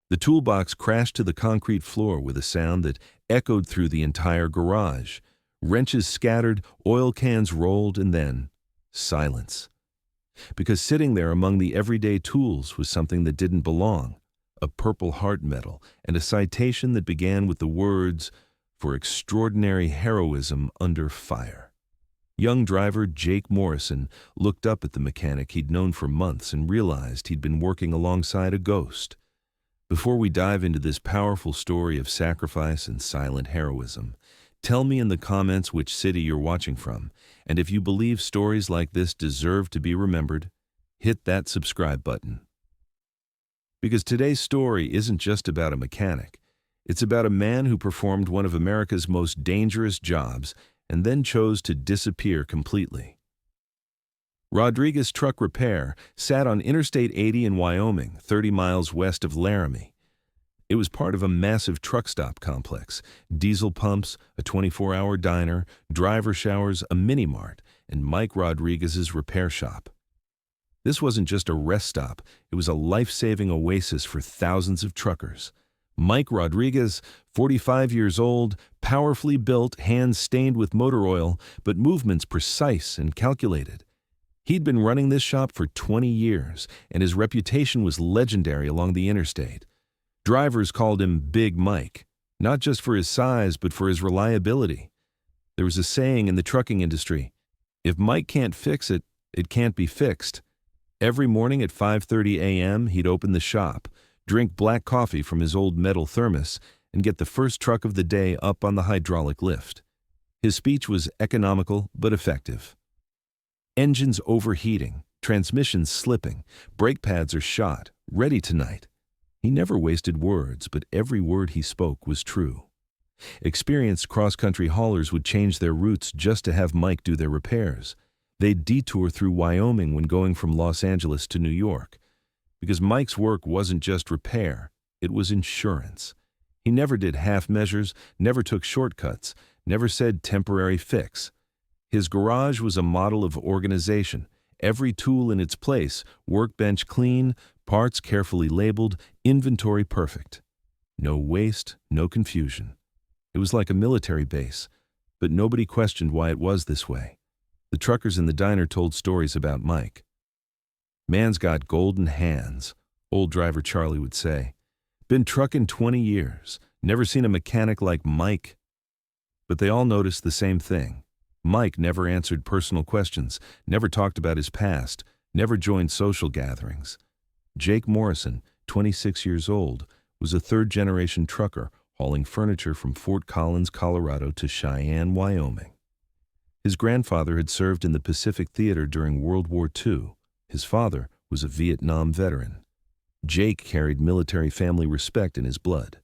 The toolbox crashed to the concrete floor with a sound that echoed through the entire garage. Wrenches scattered, oil cans rolled, and then silence. Because sitting there among the everyday tools was something that didn't belong, a Purple Heart medal and a citation that began with the words, "For extraordinary heroism under fire." Young driver Jake Morrison looked up at the mechanic he'd known for months and realized he'd been working alongside a ghost. Before we dive into this powerful story of sacrifice and silent heroism, tell me in the comments which city you're watching from, and if you believe stories like this deserve to be remembered, hit that subscribe button. Because today's story isn't just about a mechanic. It's about a man who performed one of America's most dangerous jobs and then chose to disappear completely. Rodriguez Truck Repair sat on Interstate 80 in Wyoming, 30 miles west of Laramie. It was part of a massive truck stop complex, diesel pumps, a 24-hour diner, driver showers, a mini-mart, and Mike Rodriguez's repair shop. This wasn't just a rest stop, it was a life-saving oasis for thousands of truckers. Mike Rodriguez, 45 years old, powerfully built, hands stained with motor oil, but movements precise and calculated. He'd been running this shop for 20 years, and his reputation was legendary along the interstate. Drivers called him Big Mike, not just for his size, but for his reliability. There was a saying in the trucking industry, "If Mike can't fix it, it can't be fixed." Every morning at 5:30 a.m., he'd open the shop, drink black coffee from his old metal thermos, and get the first truck of the day up on the hydraulic lift. His speech was economical but effective. Engines overheating, transmissions slipping, brake pads are shot, ready tonight. He never wasted words, but every word he spoke was true. Experienced cross-country haulers would change their routes just to have Mike do their repairs. They'd detour through Wyoming when going from Los Angeles to New York. Because Mike's work wasn't just repair, it was insurance. He never did half measures, never took shortcuts, never said temporary fix. His garage was a model of organization, every tool in its place, workbench clean, parts carefully labeled, inventory perfect. No waste, no confusion. It was like a military base, but nobody questioned why it was this way. The truckers in the diner told stories about Mike. "Man's got golden hands," old driver Charlie would say. "Been trucking 20 years, never seen a mechanic like Mike." But they all noticed the same thing. Mike never answered personal questions, never talked about his past, never joined social gatherings. Jake Morrison, 26 years old, was a third-generation trucker hauling furniture from Fort Collins, Colorado to Cheyenne, Wyoming. His grandfather had served in the Pacific Theater during World War II. His father was a Vietnam veteran. Jake carried military family respect in his blood.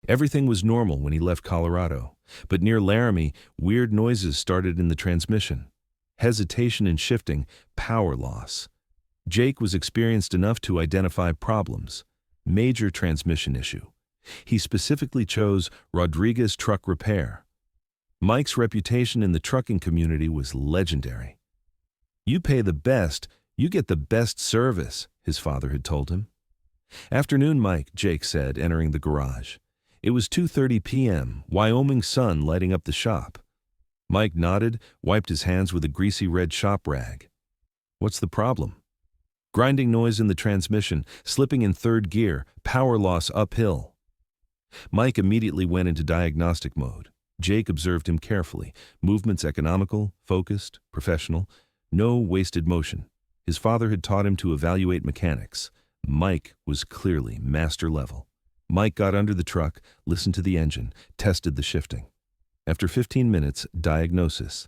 Everything was normal when he left Colorado, but near Laramie, weird noises started in the transmission. Hesitation in shifting, power loss. Jake was experienced enough to identify problems. Major transmission issue. He specifically chose Rodriguez Truck Repair. Mike's reputation in the trucking community was legendary. "You pay the best, you get the best service," his father had told him. "Afternoon, Mike," Jake said, entering the garage. It was 2:30 p.m., Wyoming sun lighting up the shop. Mike nodded, wiped his hands with a greasy red shop rag. "What's the problem?" "Grinding noise in the transmission, slipping in third gear, power loss uphill." Mike immediately went into diagnostic mode. Jake observed him carefully. Movements economical, focused, professional. No wasted motion. His father had taught him to evaluate mechanics. Mike was clearly master level. Mike got under the truck, listened to the engine, tested the shifting. After 15 minutes, diagnosis.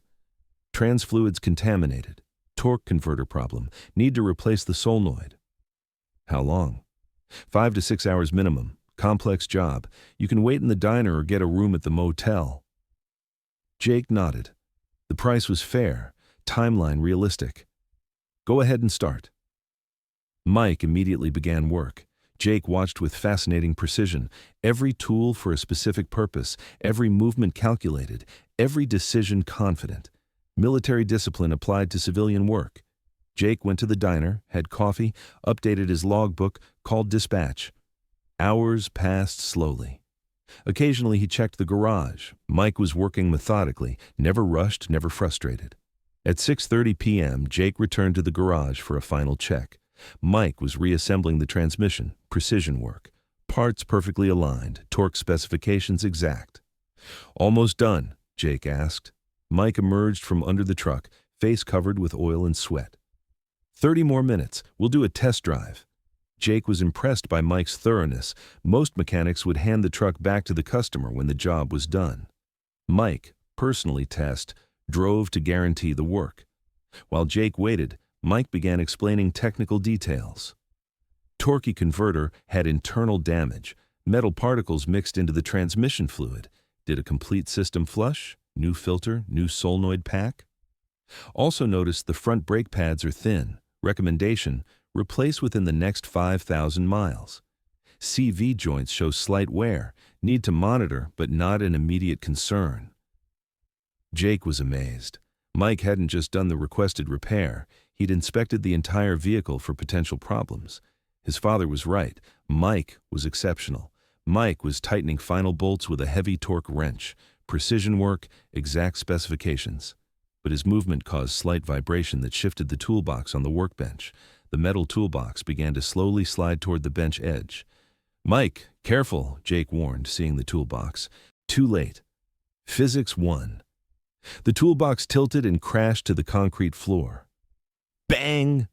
Trans fluids contaminated. Torque converter problem. Need to replace the solenoid. How long? 5 to 6 hours minimum. Complex job. You can wait in the diner or get a room at the motel. Jake nodded. The price was fair. Timeline realistic. "Go ahead and start." Mike immediately began work. Jake watched with fascinating precision. Every tool for a specific purpose, every movement calculated, every decision confident. Military discipline applied to civilian work. Jake went to the diner, had coffee, updated his logbook, called dispatch. Hours passed slowly. Occasionally he checked the garage. Mike was working methodically, never rushed, never frustrated. At 6:30 p.m., Jake returned to the garage for a final check. Mike was reassembling the transmission, precision work. Parts perfectly aligned, torque specifications exact. "Almost done?" Jake asked. Mike emerged from under the truck, face covered with oil and sweat. 30 more minutes. We'll do a test drive." Jake was impressed by Mike's thoroughness. Most mechanics would hand the truck back to the customer when the job was done. Mike, personally drove to guarantee the work. While Jake waited, Mike began explaining technical details. Torque converter had internal damage. Metal particles mixed into the transmission fluid. Did a complete system flush? New filter, new solenoid pack? Also notice the front brake pads are thin. Recommendation, replace within the next 5,000 miles. CV joints show slight wear. Need to monitor, but not an immediate concern. Jake was amazed. Mike hadn't just done the requested repair. He'd inspected the entire vehicle for potential problems. His father was right. Mike was exceptional. Mike was tightening final bolts with a heavy torque wrench. Precision work, exact specifications. But his movement caused slight vibration that shifted the toolbox on the workbench. The metal toolbox began to slowly slide toward the bench edge. "Mike, careful," Jake warned, seeing the toolbox. Too late. Physics won. The toolbox tilted and crashed to the concrete floor. Bang!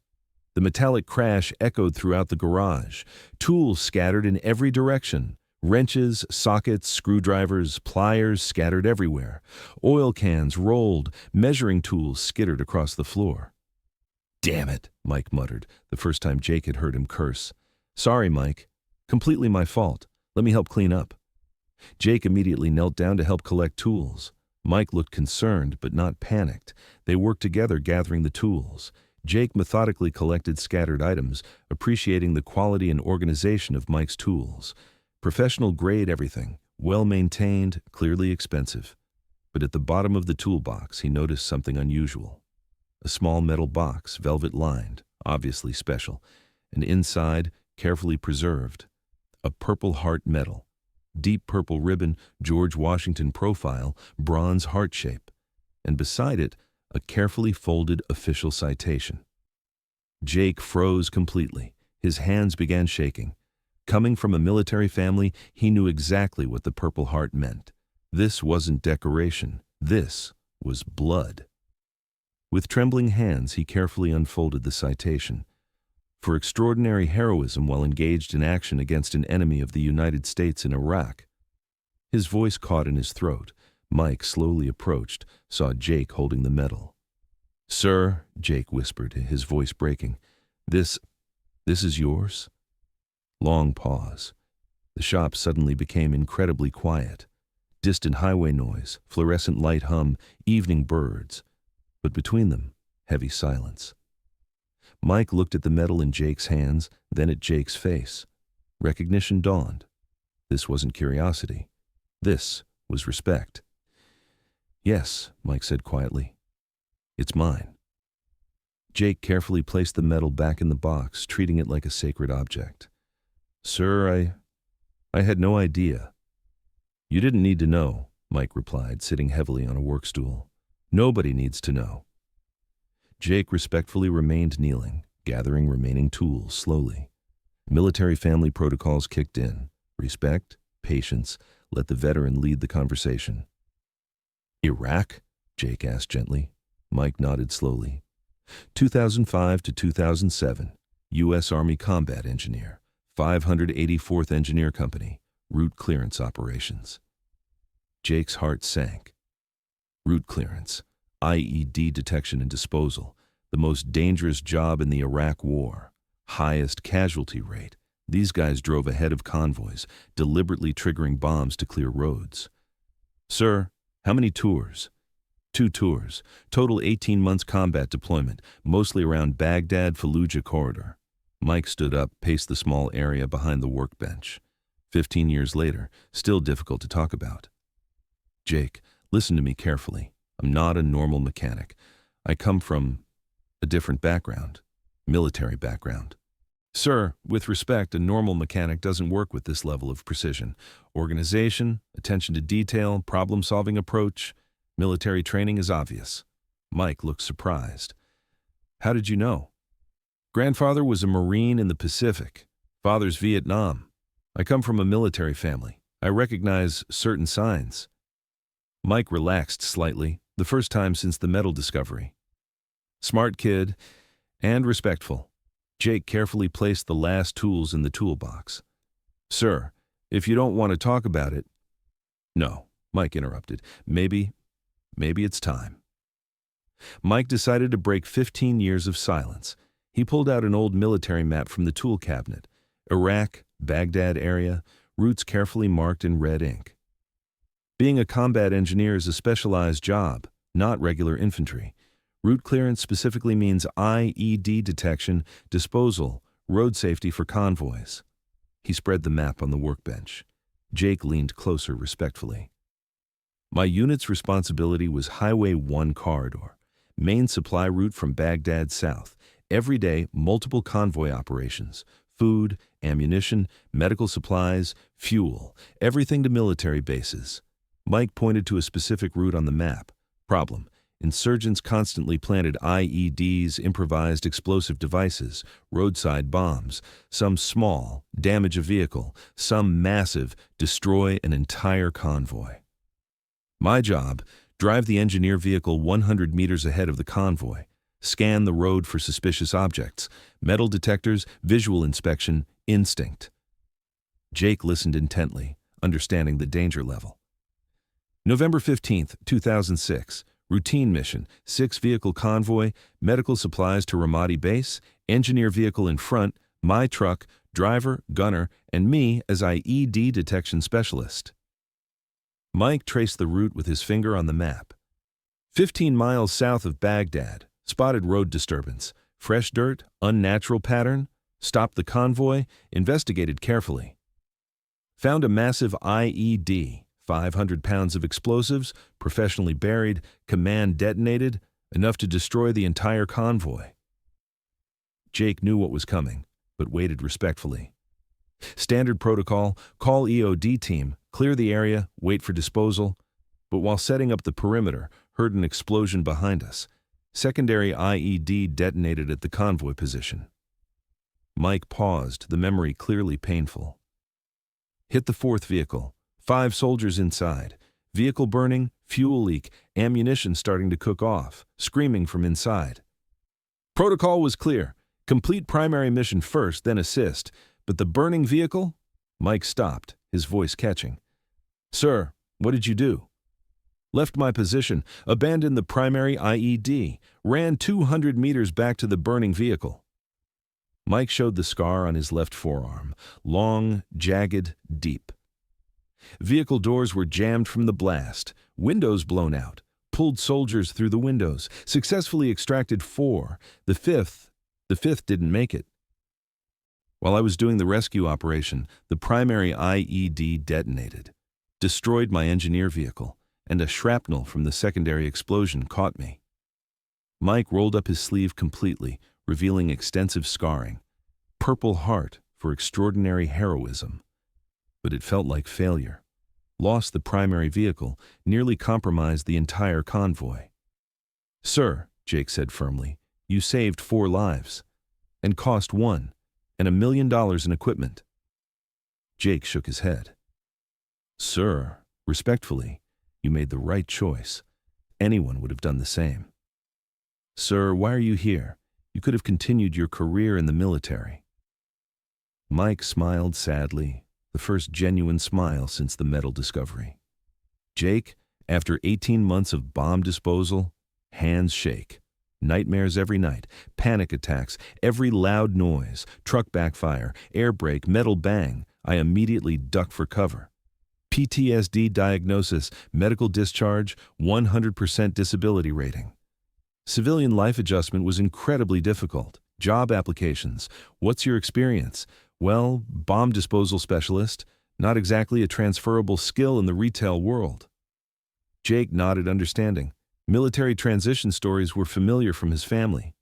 The metallic crash echoed throughout the garage. Tools scattered in every direction. Wrenches, sockets, screwdrivers, pliers scattered everywhere. Oil cans rolled. Measuring tools skittered across the floor. "Damn it," Mike muttered, the first time Jake had heard him curse. "Sorry, Mike. Completely my fault. Let me help clean up." Jake immediately knelt down to help collect tools. Mike looked concerned, but not panicked. They worked together gathering the tools. Jake methodically collected scattered items, appreciating the quality and organization of Mike's tools. Professional grade everything, well maintained, clearly expensive. But at the bottom of the toolbox, he noticed something unusual. A small metal box, velvet lined, obviously special, and inside, carefully preserved, a Purple Heart medal. Deep purple ribbon, George Washington profile, bronze heart shape, and beside it, a carefully folded official citation. Jake froze completely. His hands began shaking. Coming from a military family, he knew exactly what the Purple Heart meant. This wasn't decoration. This was blood. With trembling hands, he carefully unfolded the citation. For extraordinary heroism while engaged in action against an enemy of the United States in Iraq. His voice caught in his throat. Mike slowly approached, saw Jake holding the medal. "Sir," Jake whispered, his voice breaking, This is yours?" Long pause. The shop suddenly became incredibly quiet. Distant highway noise, fluorescent light hum, evening birds. But between them, heavy silence. Mike looked at the medal in Jake's hands, then at Jake's face. Recognition dawned. This wasn't curiosity. This was respect. "Yes," Mike said quietly. "It's mine." Jake carefully placed the medal back in the box, treating it like a sacred object. "Sir, I had no idea." "You didn't need to know," Mike replied, sitting heavily on a work stool. "Nobody needs to know." Jake respectfully remained kneeling, gathering remaining tools slowly. Military family protocols kicked in. Respect, patience, let the veteran lead the conversation. "Iraq?" Jake asked gently. Mike nodded slowly. 2005 to 2007, U.S. Army Combat Engineer, 584th Engineer Company, Route Clearance Operations. Jake's heart sank. Route clearance, IED detection and disposal, the most dangerous job in the Iraq War. Highest casualty rate. These guys drove ahead of convoys, deliberately triggering bombs to clear roads. "Sir, how many tours?" 2 tours. Total 18 months combat deployment, mostly around Baghdad-Fallujah corridor. Mike stood up, paced the small area behind the workbench. 15 years later, still difficult to talk about. "Jake, listen to me carefully. I'm not a normal mechanic. I come from a different background, military background. Sir, with respect, a normal mechanic doesn't work with this level of precision. Organization, attention to detail, problem-solving approach, military training is obvious. Mike looked surprised. How did you know? Grandfather was a Marine in the Pacific. Father's Vietnam. I come from a military family. I recognize certain signs. Mike relaxed slightly, the first time since the metal discovery. Smart kid and respectful. Jake carefully placed the last tools in the toolbox. Sir, if you don't want to talk about it... No, Mike interrupted. Maybe it's time. Mike decided to break 15 years of silence. He pulled out an old military map from the tool cabinet. Iraq, Baghdad area, routes carefully marked in red ink. Being a combat engineer is a specialized job, not regular infantry. Route clearance specifically means IED detection, disposal, road safety for convoys. He spread the map on the workbench. Jake leaned closer respectfully. My unit's responsibility was Highway 1 corridor, main supply route from Baghdad south. Every day, multiple convoy operations, food, ammunition, medical supplies, fuel, everything to military bases. Mike pointed to a specific route on the map. Problem: insurgents constantly planted IEDs, improvised explosive devices, roadside bombs, some small, damage a vehicle, some massive, destroy an entire convoy. My job, drive the engineer vehicle 100 meters ahead of the convoy, scan the road for suspicious objects, metal detectors, visual inspection, instinct. Jake listened intently, understanding the danger level. November 15, 2006. Routine mission, 6-vehicle convoy, medical supplies to Ramadi base, engineer vehicle in front, my truck, driver, gunner, and me as IED detection specialist. Mike traced the route with his finger on the map. 15 miles south of Baghdad, spotted road disturbance, fresh dirt, unnatural pattern, stopped the convoy, investigated carefully. Found a massive IED. 500 pounds of explosives, professionally buried, command detonated, enough to destroy the entire convoy. Jake knew what was coming, but waited respectfully. Standard protocol, call EOD team, clear the area, wait for disposal. But while setting up the perimeter, heard an explosion behind us. Secondary IED detonated at the convoy position. Mike paused, the memory clearly painful. Hit the 4th vehicle. 5 soldiers inside. Vehicle burning, fuel leak, ammunition starting to cook off, screaming from inside. Protocol was clear. Complete primary mission first, then assist. But the burning vehicle? Mike stopped, his voice catching. Sir, what did you do? Left my position, abandoned the primary IED, ran 200 meters back to the burning vehicle. Mike showed the scar on his left forearm, long, jagged, deep. Vehicle doors were jammed from the blast, windows blown out, pulled soldiers through the windows, successfully extracted 4. The fifth didn't make it. While I was doing the rescue operation, the primary IED detonated, destroyed my engineer vehicle, and a shrapnel from the secondary explosion caught me. Mike rolled up his sleeve completely, revealing extensive scarring. Purple heart for extraordinary heroism. But it felt like failure. Lost the primary vehicle, nearly compromised the entire convoy. Sir, Jake said firmly, you saved 4 lives, and cost 1, and $1 million in equipment. Jake shook his head. Sir, respectfully, you made the right choice. Anyone would have done the same. Sir, why are you here? You could have continued your career in the military. Mike smiled sadly. The first genuine smile since the metal discovery. Jake, after 18 months of bomb disposal, hands shake. Nightmares every night, panic attacks, every loud noise, truck backfire, air brake, metal bang. I immediately duck for cover. PTSD diagnosis, medical discharge, 100% disability rating. Civilian life adjustment was incredibly difficult. Job applications. What's your experience? Well, bomb disposal specialist, not exactly a transferable skill in the retail world. Jake nodded understanding. Military transition stories were familiar from his family.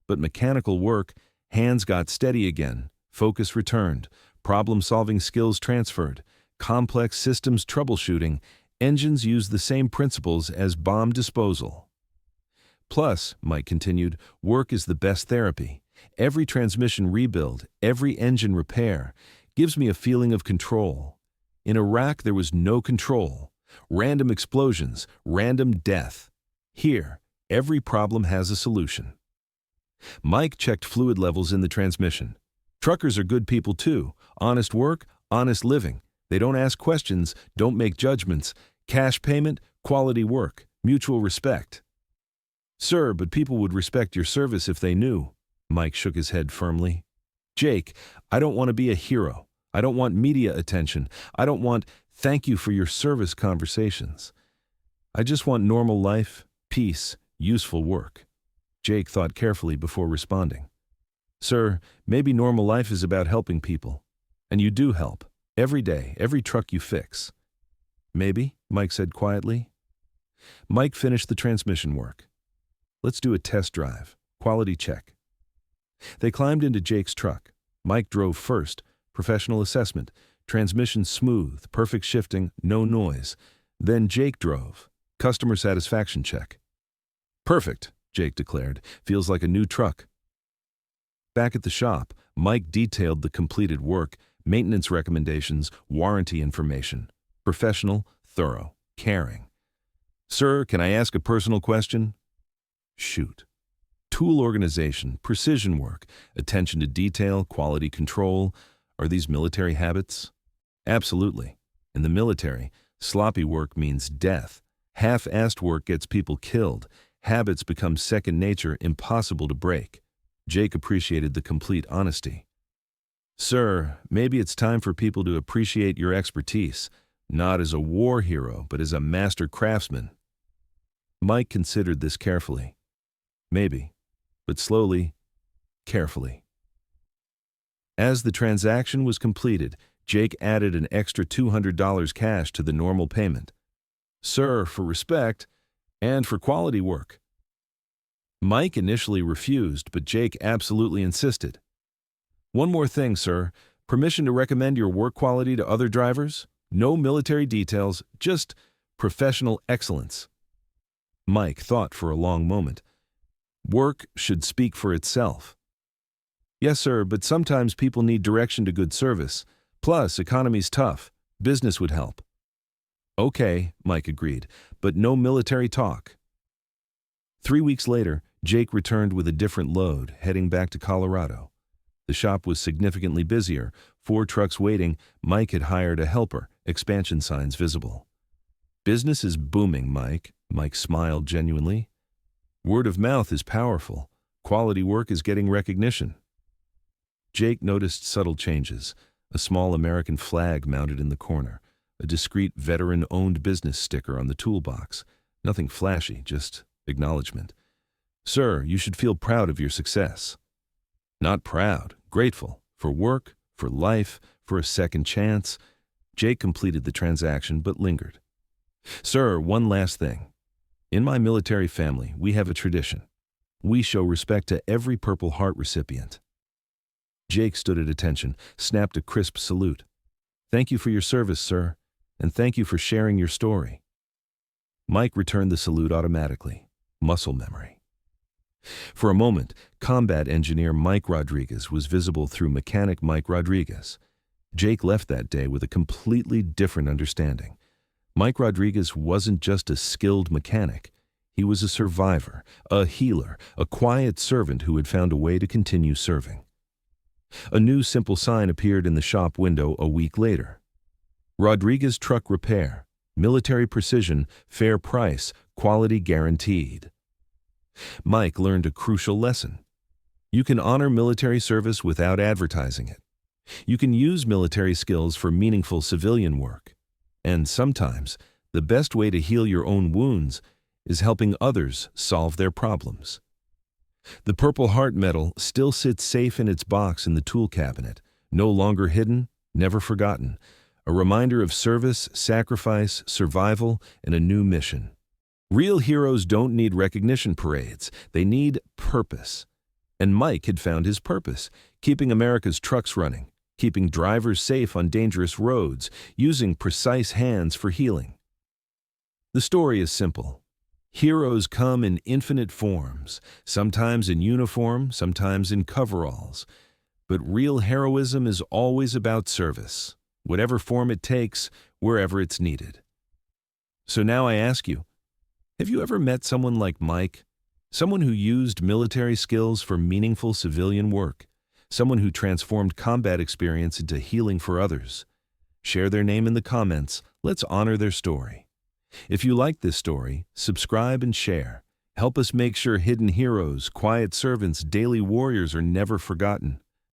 But mechanical work, Hands got steady again, focus returned, problem-solving skills transferred, complex systems troubleshooting, engines used the same principles as bomb disposal. Plus, Mike continued, work is the best therapy. Every transmission rebuild, every engine repair, gives me a feeling of control. In Iraq, there was no control. Random explosions, random death. Here, every problem has a solution. Mike checked fluid levels in the transmission. Truckers are good people too. Honest work, honest living. They don't ask questions, don't make judgments. Cash payment, quality work, mutual respect. Sir, but people would respect your service if they knew. Mike shook his head firmly. Jake, I don't want to be a hero. I don't want media attention. I don't want thank you for your service conversations. I just want normal life, peace, useful work. Jake thought carefully before responding. Sir, maybe normal life is about helping people. And you do help. Every day, every truck you fix. Maybe, Mike said quietly. Mike finished the transmission work. Let's do a test drive. Quality check. They climbed into Jake's truck. Mike drove first. Professional assessment. Transmission smooth, perfect shifting, no noise. Then Jake drove. Customer satisfaction check. Perfect, Jake declared. Feels like a new truck. Back at the shop, Mike detailed the completed work, maintenance recommendations, warranty information. Professional, thorough, caring. Sir, can I ask a personal question? Shoot. Tool organization, precision work, attention to detail, quality control. Are these military habits? Absolutely. In the military, sloppy work means death. Half-assed work gets people killed. Habits become second nature, impossible to break. Jake appreciated the complete honesty. Sir, maybe it's time for people to appreciate your expertise, not as a war hero, but as a master craftsman. Mike considered this carefully. Maybe, but slowly, carefully. As the transaction was completed, Jake added an extra $200 cash to the normal payment. Sir, for respect and for quality work. Mike initially refused, but Jake absolutely insisted. One more thing, sir. Permission to recommend your work quality to other drivers? No military details, just professional excellence. Mike thought for a long moment. Work should speak for itself. Yes, sir, but sometimes people need direction to good service. Plus, economy's tough. Business would help. Okay, Mike agreed, but no military talk. 3 weeks later, Jake returned with a different load, heading back to Colorado. The shop was significantly busier. 4 trucks waiting. Mike had hired a helper, expansion signs visible. Business is booming, Mike. Mike smiled genuinely. Word of mouth is powerful. Quality work is getting recognition. Jake noticed subtle changes. A small American flag mounted in the corner. A discreet veteran-owned business sticker on the toolbox. Nothing flashy, just acknowledgement. Sir, you should feel proud of your success. Not proud, grateful. For work, for life, for a second chance. Jake completed the transaction but lingered. Sir, one last thing. In my military family, we have a tradition. We show respect to every Purple Heart recipient. Jake stood at attention, snapped a crisp salute. Thank you for your service, sir, and thank you for sharing your story. Mike returned the salute automatically. Muscle memory. For a moment, combat engineer Mike Rodriguez was visible through mechanic Mike Rodriguez. Jake left that day with a completely different understanding. Mike Rodriguez wasn't just a skilled mechanic. He was a survivor, a healer, a quiet servant who had found a way to continue serving. A new simple sign appeared in the shop window a week later. Rodriguez Truck Repair. Military precision, fair price, quality guaranteed. Mike learned a crucial lesson. You can honor military service without advertising it. You can use military skills for meaningful civilian work. And sometimes, the best way to heal your own wounds is helping others solve their problems. The Purple Heart medal still sits safe in its box in the tool cabinet, no longer hidden, never forgotten, a reminder of service, sacrifice, survival, and a new mission. Real heroes don't need recognition parades. They need purpose. And Mike had found his purpose, keeping America's trucks running, keeping drivers safe on dangerous roads, using precise hands for healing. The story is simple. Heroes come in infinite forms, sometimes in uniform, sometimes in coveralls. But real heroism is always about service, whatever form it takes, wherever it's needed. So now I ask you, have you ever met someone like Mike? Someone who used military skills for meaningful civilian work? Someone who transformed combat experience into healing for others? Share their name in the comments. Let's honor their story. If you like this story, subscribe and share. Help us make sure hidden heroes, quiet servants, daily warriors are never forgotten.